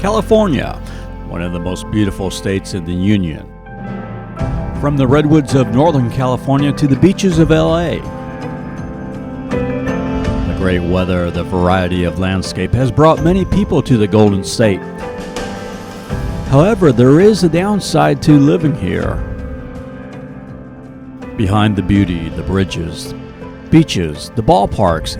California, one of the most beautiful states in the Union. From the redwoods of Northern California to the beaches of LA. The great weather, the variety of landscape has brought many people to the Golden State. However, there is a downside to living here. Behind the beauty, the bridges, beaches, the ballparks,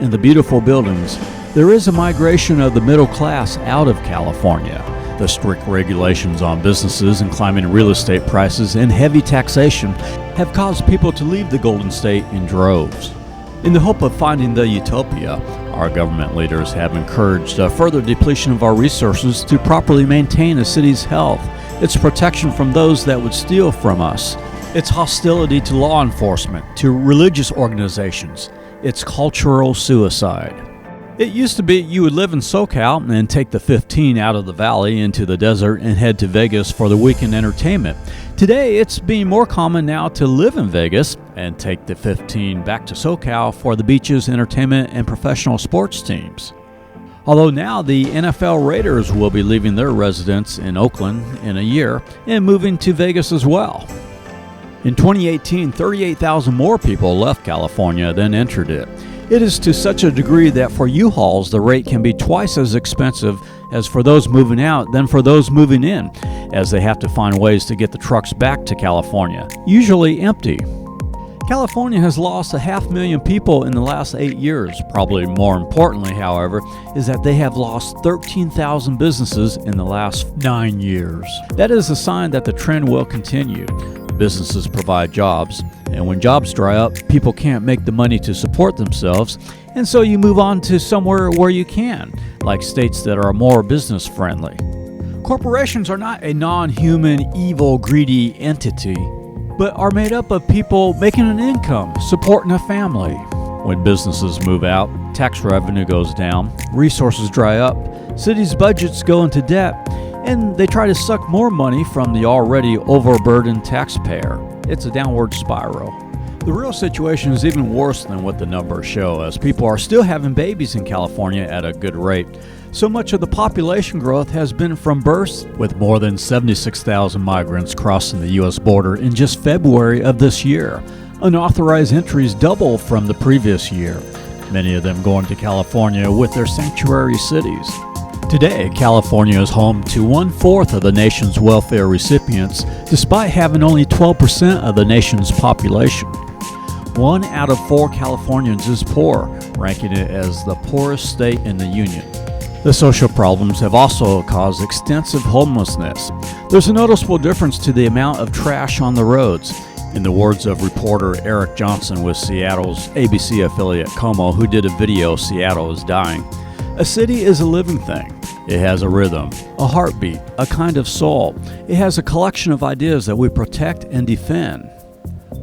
and the beautiful buildings, there is a migration of the middle class out of California. The strict regulations on businesses and climbing real estate prices and heavy taxation have caused people to leave the Golden State in droves. In the hope of finding the utopia, our government leaders have encouraged a further depletion of our resources to properly maintain a city's health, its protection from those that would steal from us, its hostility to law enforcement, to religious organizations, its cultural suicide. It used to be you would live in SoCal and take the 15 out of the valley into the desert and head to Vegas for the weekend entertainment. Today, it's being more common now to live in Vegas and take the 15 back to SoCal for the beaches, entertainment, and professional sports teams. Although now the NFL Raiders will be leaving their residence in Oakland in a year and moving to Vegas as well. In 2018, 38,000 more people left California than entered it. It is to such a degree that for U-Hauls, the rate can be twice as expensive as for those moving out than for those moving in, as they have to find ways to get the trucks back to California, usually empty. California has lost 500,000 people in the last 8 years. Probably more importantly, however, is that they have lost 13,000 businesses in the last 9 years. That is a sign that the trend will continue. Businesses provide jobs, and when jobs dry up, people can't make the money to support themselves, and so you move on to somewhere where you can, like states that are more business friendly. Corporations are not a non-human, evil, greedy entity, but are made up of people making an income, supporting a family. When businesses move out, tax revenue goes down, resources dry up, cities' budgets go into debt, and they try to suck more money from the already overburdened taxpayer. It's a downward spiral. The real situation is even worse than what the numbers show, as people are still having babies in California at a good rate. So much of the population growth has been from births, with more than 76,000 migrants crossing the U.S. border in just February of this year. Unauthorized entries double from the previous year, many of them going to California with their sanctuary cities. Today, California is home to 1/4 of the nation's welfare recipients, despite having only 12% of the nation's population. 1 out of 4 Californians is poor, ranking it as the poorest state in the Union. The social problems have also caused extensive homelessness. There's a noticeable difference to the amount of trash on the roads. In the words of reporter Eric Johnson with Seattle's ABC affiliate KOMO, who did a video, "Seattle is Dying," a city is a living thing. It has a rhythm, a heartbeat, a kind of soul. It has a collection of ideas that we protect and defend.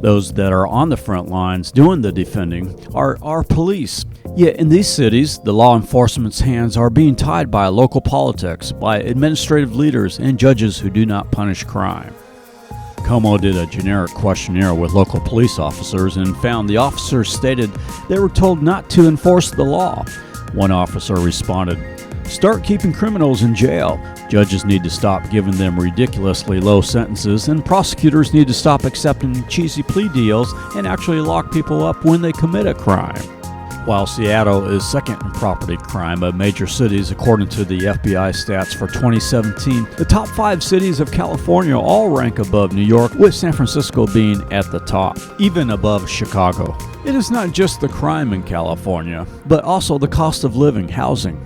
Those that are on the front lines doing the defending are our police. Yet in these cities, the law enforcement's hands are being tied by local politics, by administrative leaders and judges who do not punish crime. KOMO did a generic questionnaire with local police officers and found the officers stated they were told not to enforce the law. One officer responded, "Start keeping criminals in jail. Judges need to stop giving them ridiculously low sentences, and prosecutors need to stop accepting cheesy plea deals and actually lock people up when they commit a crime." While Seattle is second in property crime of major cities according to the FBI stats for 2017, the top 5 cities of California all rank above New York, with San Francisco being at the top, even above Chicago. It is not just the crime in California, but also the cost of living, housing.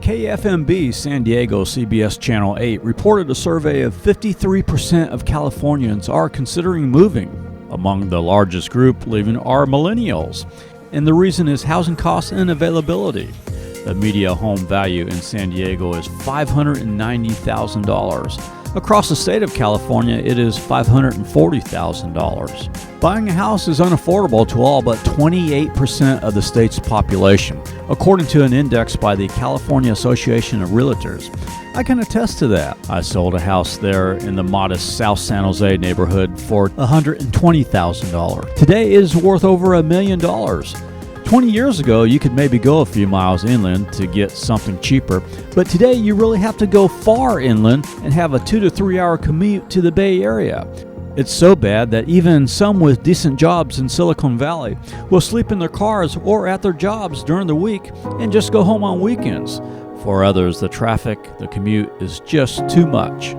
KFMB San Diego CBS Channel 8 reported a survey of 53% of Californians are considering moving. Among the largest group leaving are millennials, and the reason is housing costs and availability. The median home value in San Diego is $590,000. Across the state of California, it is $540,000. Buying a house is unaffordable to all but 28% of the state's population, according to an index by the California Association of Realtors. I can attest to that. I sold a house there in the modest South San Jose neighborhood for $120,000. Today it is worth over $1 million. 20 years ago, you could maybe go a few miles inland to get something cheaper, but today you really have to go far inland and have a 2 to 3 hour commute to the Bay Area. It's so bad that even some with decent jobs in Silicon Valley will sleep in their cars or at their jobs during the week and just go home on weekends. For others, the traffic, the commute is just too much.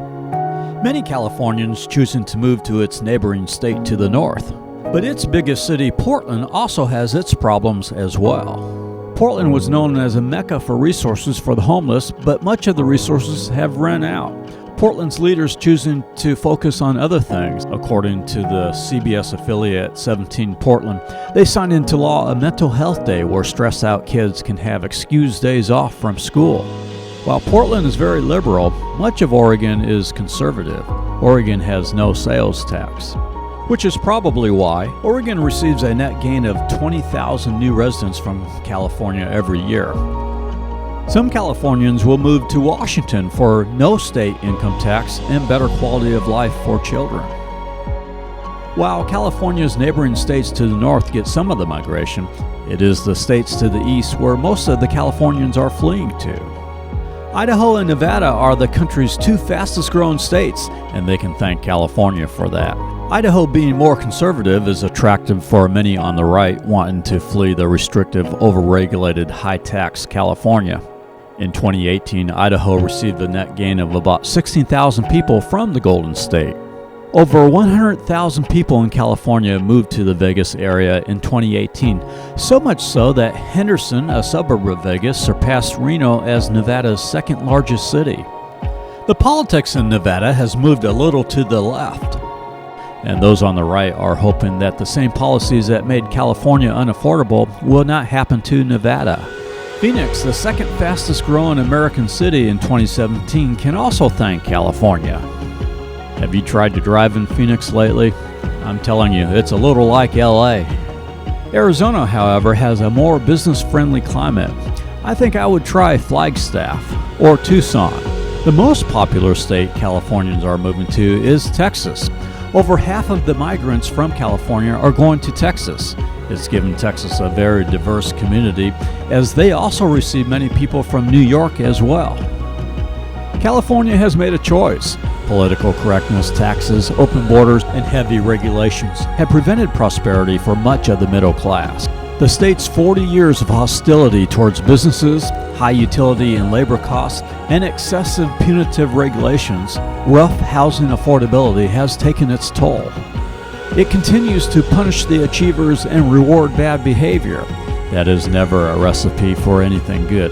Many Californians choosing to move to its neighboring state to the north. But its biggest city, Portland, also has its problems as well. Portland was known as a mecca for resources for the homeless, but much of the resources have run out. Portland's leaders choosing to focus on other things. According to the CBS affiliate 17 Portland, they signed into law a mental health day where stressed out kids can have excused days off from school. While Portland is very liberal, much of Oregon is conservative. Oregon has no sales tax, which is probably why Oregon receives a net gain of 20,000 new residents from California every year. Some Californians will move to Washington for no state income tax and better quality of life for children. While California's neighboring states to the north get some of the migration, it is the states to the east where most of the Californians are fleeing to. Idaho and Nevada are the country's two fastest growing states, and they can thank California for that. Idaho, being more conservative, is attractive for many on the right wanting to flee the restrictive, overregulated, high-tax California. In 2018, Idaho received a net gain of about 16,000 people from the Golden State. Over 100,000 people in California moved to the Vegas area in 2018, so much so that Henderson, a suburb of Vegas, surpassed Reno as Nevada's second largest city. The politics in Nevada has moved a little to the left, and those on the right are hoping that the same policies that made California unaffordable will not happen to Nevada. Phoenix, the second fastest growing American city in 2017, can also thank California. Have you tried to drive in Phoenix lately? I'm telling you, it's a little like LA. Arizona, however, has a more business-friendly climate. I think I would try Flagstaff or Tucson. The most popular state Californians are moving to is Texas. Over half of the migrants from California are going to Texas. It's given Texas a very diverse community, as they also receive many people from New York as well. California has made a choice. Political correctness, taxes, open borders, and heavy regulations have prevented prosperity for much of the middle class. The state's 40 years of hostility towards businesses, high utility and labor costs, and excessive punitive regulations, rough housing affordability has taken its toll. It continues to punish the achievers and reward bad behavior. That is never a recipe for anything good.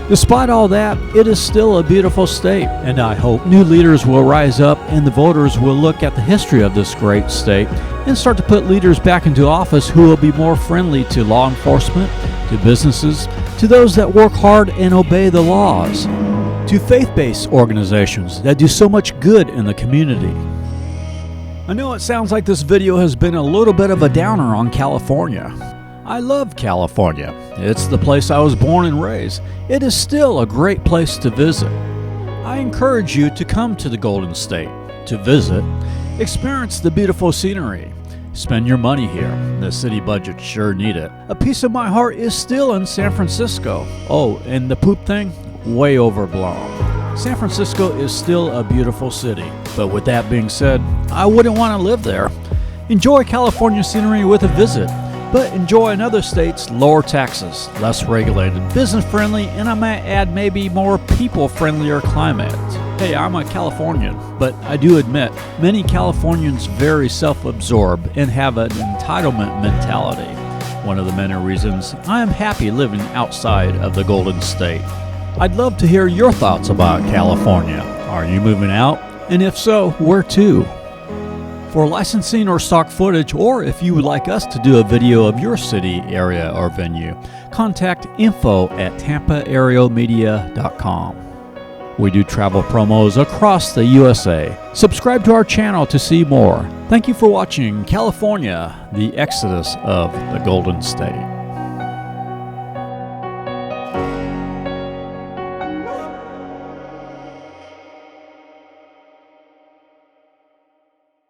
Despite all that, it is still a beautiful state, and I hope new leaders will rise up and the voters will look at the history of this great state and start to put leaders back into office who will be more friendly to law enforcement, to businesses, to those that work hard and obey the laws, to faith-based organizations that do so much good in the community. I know it sounds like this video has been a little bit of a downer on California. I love California. It's the place I was born and raised. It is still a great place to visit. I encourage you to come to the Golden State, to visit, experience the beautiful scenery, spend your money here. The city budget sure need it. A piece of my heart is still in San Francisco. Oh, and the poop thing? Way overblown. San Francisco is still a beautiful city, but with that being said, I wouldn't want to live there. Enjoy California scenery with a visit, but enjoy another state's lower taxes, less regulated, business-friendly, and I might add maybe more people-friendlier climate. Hey, I'm a Californian, but I do admit many Californians very self-absorbed and have an entitlement mentality. One of the many reasons I am happy living outside of the Golden State. I'd love to hear your thoughts about California. Are you moving out? And if so, where to? For licensing or stock footage, or if you would like us to do a video of your city, area, or venue, contact info@tampaaeromedia.com. We do travel promos across the USA. Subscribe to our channel to see more. Thank you for watching California, the Exodus of the Golden State.